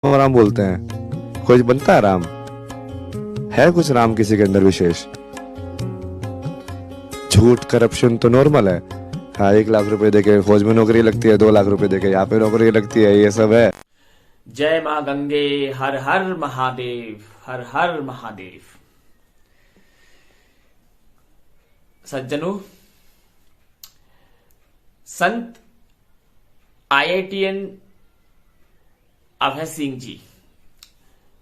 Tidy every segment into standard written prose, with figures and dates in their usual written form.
राम बोलते हैं। खोज बनता है राम। है कुछ राम किसी के अंदर विशेष? झूठ करप्शन तो नॉर्मल है। हाँ, 1 लाख रुपए देके फौज में नौकरी लगती है, 2 लाख रुपए देके यहाँ पे नौकरी लगती है, ये सब है। जय मां गंगे, हर हर महादेव, हर हर महादेव। सज्जनों, संत आईआईटीएन अभय सिंह जी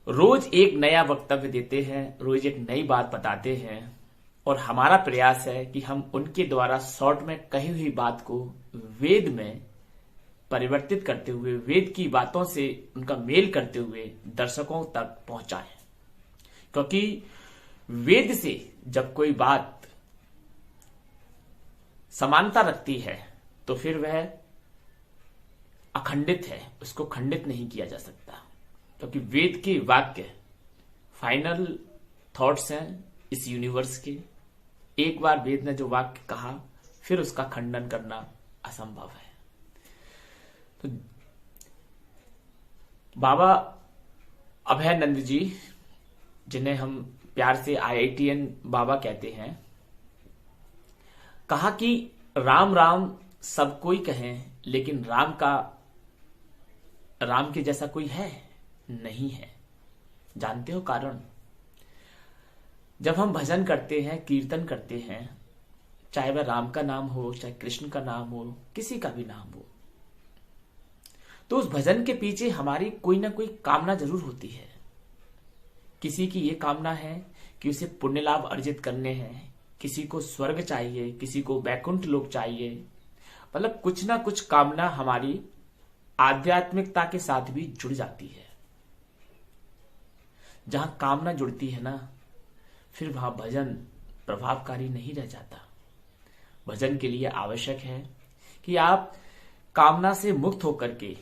रोज एक नया वक्तव्य देते हैं, रोज एक नई बात बताते हैं, और हमारा प्रयास है कि हम उनके द्वारा शॉर्ट में कही हुई बात को वेद में परिवर्तित करते हुए, वेद की बातों से उनका मेल करते हुए दर्शकों तक पहुंचाएं। क्योंकि वेद से जब कोई बात समानता रखती है तो फिर वह अखंडित है, उसको खंडित नहीं किया जा सकता। क्योंकि वेद के वाक्य फाइनल थॉट्स हैं इस यूनिवर्स के। एक बार वेद ने जो वाक्य कहा, फिर उसका खंडन करना असंभव है। तो बाबा अभयानंद जी, जिन्हें हम प्यार से आईआईटीएन बाबा कहते हैं, कहा कि राम राम सब कोई कहें, लेकिन राम के जैसा कोई है नहीं है। जानते हो कारण? जब हम भजन करते हैं, कीर्तन करते हैं, चाहे वह राम का नाम हो, चाहे कृष्ण का नाम हो, किसी का भी नाम हो, तो उस भजन के पीछे हमारी कोई ना कोई कामना जरूर होती है। किसी की ये कामना है कि उसे पुण्य लाभ अर्जित करने हैं, किसी को स्वर्ग चाहिए, किसी को वैकुंठ लोक चाहिए। मतलब कुछ ना कुछ कामना हमारी आध्यात्मिकता के साथ भी जुड़ जाती है। जहां कामना जुड़ती है ना, फिर वहां भजन प्रभावकारी नहीं रह जाता। भजन के लिए आवश्यक है कि आप कामना से मुक्त होकर के,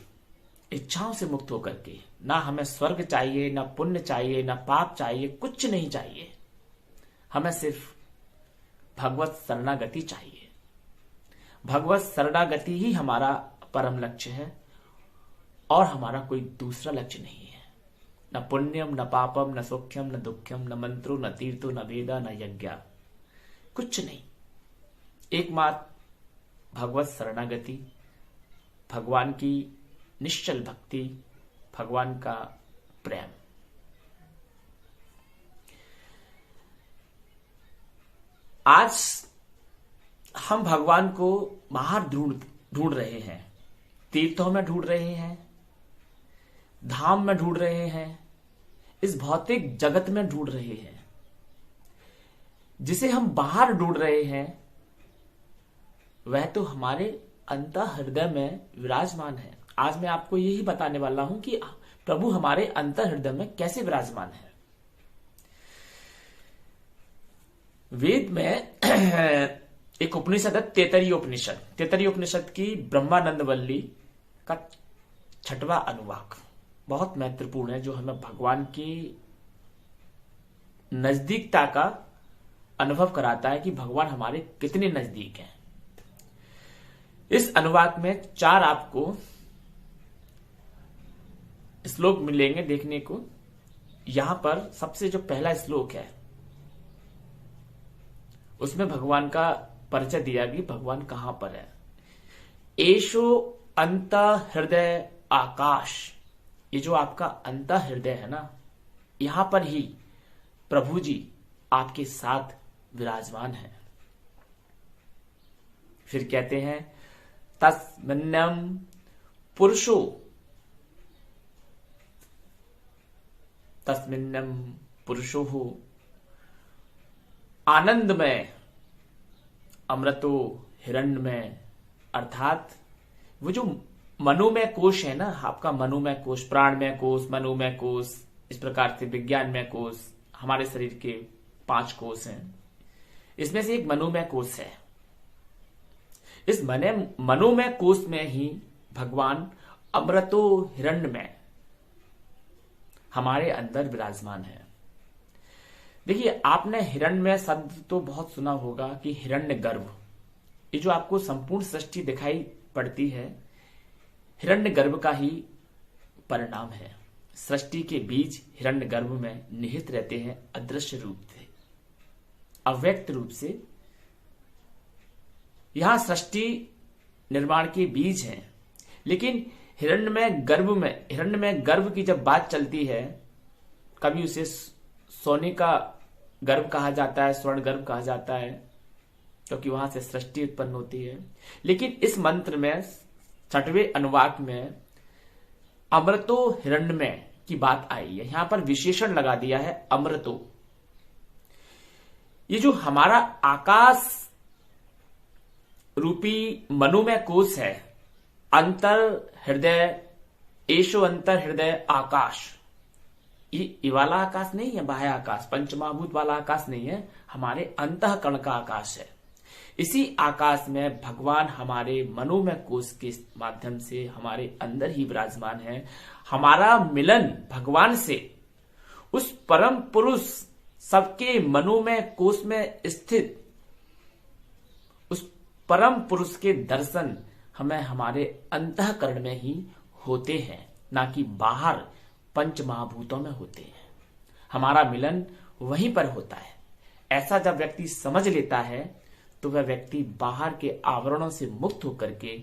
इच्छाओं से मुक्त होकर के, ना हमें स्वर्ग चाहिए, ना पुण्य चाहिए, ना पाप चाहिए, कुछ नहीं चाहिए। हमें सिर्फ भगवत शरणागति चाहिए। भगवत शरणागति ही हमारा परम लक्ष्य है, और हमारा कोई दूसरा लक्ष्य नहीं है। न पुण्यम, न पापम, न सौख्यम, न दुख्यम, न मंत्रो, न तीर्थो, न वेदा, न यज्ञ, कुछ नहीं। एकमात्र भगवत शरणागति, भगवान की निश्चल भक्ति, भगवान का प्रेम। आज हम भगवान को बाहर ढूंढ रहे हैं, तीर्थों में ढूंढ रहे हैं, धाम में ढूंढ रहे हैं, इस भौतिक जगत में ढूंढ रहे हैं। जिसे हम बाहर ढूंढ रहे हैं वह तो हमारे अंतः हृदय में विराजमान है। आज मैं आपको यही बताने वाला हूं कि प्रभु हमारे अंतः हृदय में कैसे विराजमान है। वेद में एक उपनिषद है, तेतरीय उपनिषद। तेतरीय उपनिषद की ब्रह्मानंद वल्ली का 6वां अनुवाक बहुत महत्वपूर्ण है, जो हमें भगवान की नजदीकता का अनुभव कराता है कि भगवान हमारे कितने नजदीक हैं। इस अनुवाक में 4 आपको श्लोक मिलेंगे देखने को। यहां पर सबसे जो पहला श्लोक है, उसमें भगवान का परिचय दिया कि भगवान कहां पर है। एशो अंत हृदय आकाश, ये जो आपका अंत हृदय है ना, यहां पर ही प्रभु जी आपके साथ विराजमान है। फिर कहते हैं तस्मिन्नम पुरुषो, तस्मिन्नम पुरुषो हो आनंदमय अमृतो हिरण्यमय। अर्थात वो जो मनोमय कोश है ना, आपका मनोमय कोश, प्राणमय कोश, मनोमय कोश, इस प्रकार से विज्ञानमय कोश, हमारे शरीर के 5 कोश हैं। इसमें से एक मनोमय कोश है। इस मनोमय कोश में ही भगवान अमृतो हिरण्यमय हमारे अंदर विराजमान है। देखिए, आपने हिरण्यमय शब्द तो बहुत सुना होगा कि हिरण्य गर्भ, ये जो आपको संपूर्ण सृष्टि दिखाई पड़ती है, हिरण्य गर्भ का ही परिणाम है। सृष्टि के बीज हिरण्यगर्भ में निहित रहते हैं अदृश्य रूप से, अव्यक्त रूप से। यहां सृष्टि निर्माण के बीज हैं, लेकिन हिरण्य में गर्भ की जब बात चलती है, कभी उसे सोने का गर्भ कहा जाता है, स्वर्ण गर्भ कहा जाता है, क्योंकि वहां से सृष्टि उत्पन्न होती है। लेकिन इस मंत्र में 6वें अनुवाक में अमृतो हिरण्यमय की बात आई है। यहां पर विशेषण लगा दिया है अमृतो। ये जो हमारा आकाश रूपी मनोमय कोश है, अंतर हृदय, एशो अंतर हृदय आकाश, ये वाला आकाश नहीं है, बाह्य आकाश, पंचमहाभूत वाला आकाश नहीं है, हमारे अंतःकरण का आकाश है। इसी आकाश में भगवान हमारे मनोमय कोश के माध्यम से हमारे अंदर ही विराजमान है। हमारा मिलन भगवान से, उस परम पुरुष, सबके मनोमय कोश में स्थित उस परम पुरुष के दर्शन हमें हमारे अंतःकरण में ही होते हैं, ना कि बाहर पंच महाभूतों में होते हैं। हमारा मिलन वहीं पर होता है। ऐसा जब व्यक्ति समझ लेता है तो वह व्यक्ति बाहर के आवरणों से मुक्त होकर के